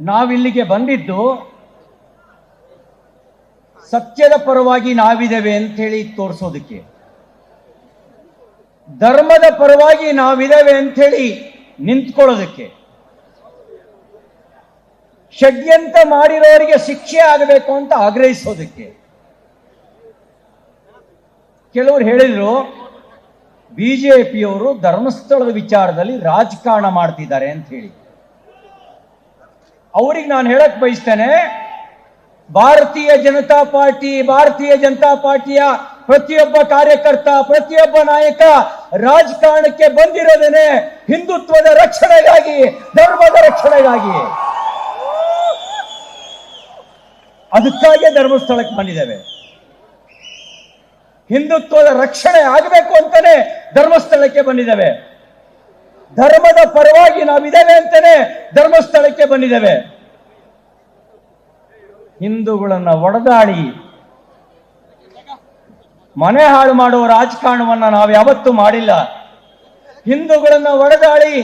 ನಾವಿಲ್ಲಿಗೆ ಬಂದಿದ್ದು ಸತ್ಯದ ಪರವಾಗಿ ನಾವಿದ್ದೇವೆ ಅಂತ ಹೇಳಿ ತೋರಿಸೋದಕ್ಕೆ, ಧರ್ಮದ ಪರವಾಗಿ ನಾವಿದ್ದೇವೆ ಅಂತ ಹೇಳಿ ನಿಂತ್ಕೊಳ್ಳೋದಕ್ಕೆ, ಷಡ್ಯಂತ್ರ ಮಾಡಿರೋರಿಗೆ ಶಿಕ್ಷೆ ಆಗಬೇಕು ಅಂತ ಆಗ್ರಹಿಸೋದಕ್ಕೆ. ಕೆಲವರು ಹೇಳಿದ್ರು ಬಿಜೆಪಿಯವರು ಧರ್ಮಸ್ಥಳದ ವಿಚಾರದಲ್ಲಿ ರಾಜಕಾರಣ ಮಾಡ್ತಿದ್ದಾರೆ ಅಂತ ಹೇಳಿ. ಅವ್ರಿಗೆ ನಾನು ಹೇಳಕ್ ಬಯಸ್ತೇನೆ, ಭಾರತೀಯ ಜನತಾ ಪಾರ್ಟಿಯ ಪ್ರತಿಯೊಬ್ಬ ಕಾರ್ಯಕರ್ತ, ಪ್ರತಿಯೊಬ್ಬ ನಾಯಕ ರಾಜಕಾರಣಕ್ಕೆ ಬಂದಿರೋದೇನೆ ಹಿಂದುತ್ವದ ರಕ್ಷಣೆಗಾಗಿ, ಧರ್ಮದ ರಕ್ಷಣೆಗಾಗಿ. ಅದಕ್ಕಾಗಿ ಧರ್ಮಸ್ಥಳಕ್ಕೆ ಬಂದಿದ್ದೇವೆ. ಹಿಂದುತ್ವದ ರಕ್ಷಣೆ ಆಗಬೇಕು ಅಂತಾನೆ ಧರ್ಮಸ್ಥಳಕ್ಕೆ ಬಂದಿದ್ದೇವೆ. ಧರ್ಮದ ಪರವಾಗಿ ನಾವಿದ್ದೇವೆ ಅಂತಾನೆ ಧರ್ಮಸ್ಥಳಕ್ಕೆ ಬಂದಿದ್ದೇವೆ. ಹಿಂದೂಗಳನ್ನ ಒಡೆದಾಡಿ ಮನೆ ಹಾಳು ಮಾಡುವ ರಾಜಕಾರಣವನ್ನ ನಾವು ಯಾವತ್ತೂ ಮಾಡಿಲ್ಲ. ಹಿಂದೂಗಳನ್ನ ಒಡೆದಾಡಿ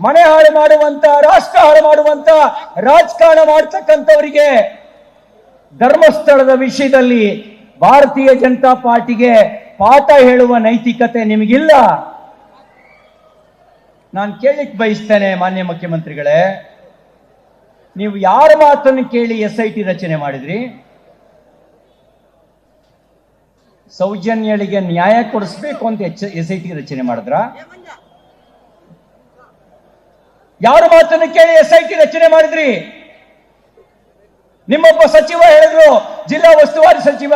ಮನೆ ಹಾಳು ಮಾಡುವಂತ, ರಾಷ್ಟ್ರ ಹಾಳು ಮಾಡುವಂತ ರಾಜಕಾರಣ ಮಾಡ್ತಕ್ಕಂಥವರಿಗೆ ಧರ್ಮಸ್ಥಳದ ವಿಷಯದಲ್ಲಿ ಭಾರತೀಯ ಜನತಾ ಪಾರ್ಟಿಗೆ ಪಾಠ ಹೇಳುವ ನೈತಿಕತೆ ನಿಮಗಿಲ್ಲ. ನಾನು ಕೇಳಲಿಕ್ಕೆ ಬಯಸ್ತೇನೆ, ಮಾನ್ಯ ಮುಖ್ಯಮಂತ್ರಿಗಳೇ, ನೀವು ಯಾರ ಮಾತನ್ನು ಕೇಳಿ SIT ರಚನೆ ಮಾಡಿದ್ರಿ? ಸೌಜನ್ಯಳಿಗೆ ನ್ಯಾಯ ಕೊಡಿಸ್ಬೇಕು ಅಂತ SIT ರಚನೆ ಮಾಡಿದ್ರ? ಯಾರ ಮಾತನ್ನು ಕೇಳಿ SIT ರಚನೆ ಮಾಡಿದ್ರಿ? ನಿಮ್ಮೊಬ್ಬ ಸಚಿವ ಹೇಳಿದ್ರು, ಜಿಲ್ಲಾ ಉಸ್ತುವಾರಿ ಸಚಿವ,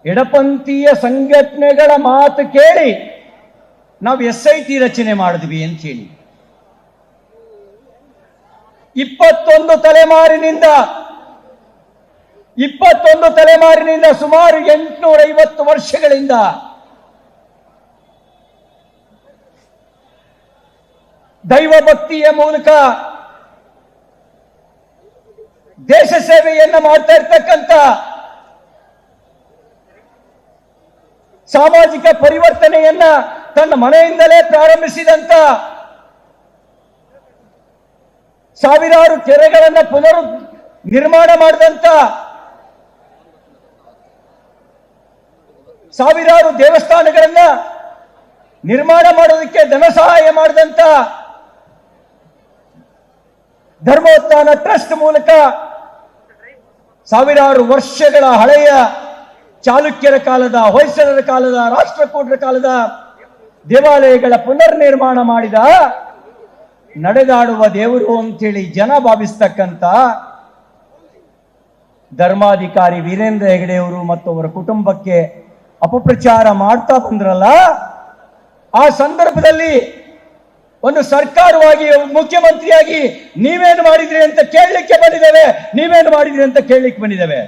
ಎಡಪಂಥೀಯ ಸಂಘಟನೆಗಳ ಮಾತು ಕೇಳಿ ನಾವು SIT ರಚನೆ ಮಾಡಿದ್ವಿ ಅಂತ ಹೇಳಿ. 21 ತಲೆಮಾರಿನಿಂದ ಸುಮಾರು 850 ವರ್ಷಗಳಿಂದ ದೈವ ಭಕ್ತಿಯ ಮೂಲಕ ದೇಶ ಸೇವೆಯನ್ನ ಮಾಡ್ತಾ ಇರ್ತಕ್ಕಂಥ, ಸಾಮಾಜಿಕ ಪರಿವರ್ತನೆಯನ್ನ ತನ್ನ ಮನೆಯಿಂದಲೇ ಪ್ರಾರಂಭಿಸಿದಂತ, ಸಾವಿರಾರು ಕೆರೆಗಳನ್ನ ಪುನರ್ ನಿರ್ಮಾಣ ಮಾಡಿದಂತ, ಸಾವಿರಾರು ದೇವಸ್ಥಾನಗಳನ್ನ ನಿರ್ಮಾಣ ಮಾಡೋದಕ್ಕೆ ಧನ ಸಹಾಯ ಮಾಡಿದಂತ, ಧರ್ಮೋತ್ಥಾನ ಟ್ರಸ್ಟ್ ಮೂಲಕ ಸಾವಿರಾರು ವರ್ಷಗಳ ಹಳೆಯ ಚಾಲುಕ್ಯರ ಕಾಲದ, ಹೊಯ್ಸಳರ ಕಾಲದ, ರಾಷ್ಟ್ರಕೂಟರ ಕಾಲದ ದೇವಾಲಯಗಳ ಪುನರ್ ನಿರ್ಮಾಣ ಮಾಡಿದ, ನಡೆದಾಡುವ ದೇವರು ಅಂತೇಳಿ ಜನ ಭಾವಿಸ್ತಕ್ಕಂಥ ಧರ್ಮಾಧಿಕಾರಿ ವೀರೇಂದ್ರ ಹೆಗಡೆಯವರು ಮತ್ತು ಅವರ ಕುಟುಂಬಕ್ಕೆ ಅಪಪ್ರಚಾರ ಮಾಡ್ತಾ ಬಂದ್ರಲ್ಲ, ಆ ಸಂದರ್ಭದಲ್ಲಿ ಒಂದು ಸರ್ಕಾರವಾಗಿ, ಮುಖ್ಯಮಂತ್ರಿಯಾಗಿ ನೀವೇನು ಮಾಡಿದ್ರಿ ಅಂತ ಕೇಳಲಿಕ್ಕೆ ಬಂದಿದ್ದೇವೆ.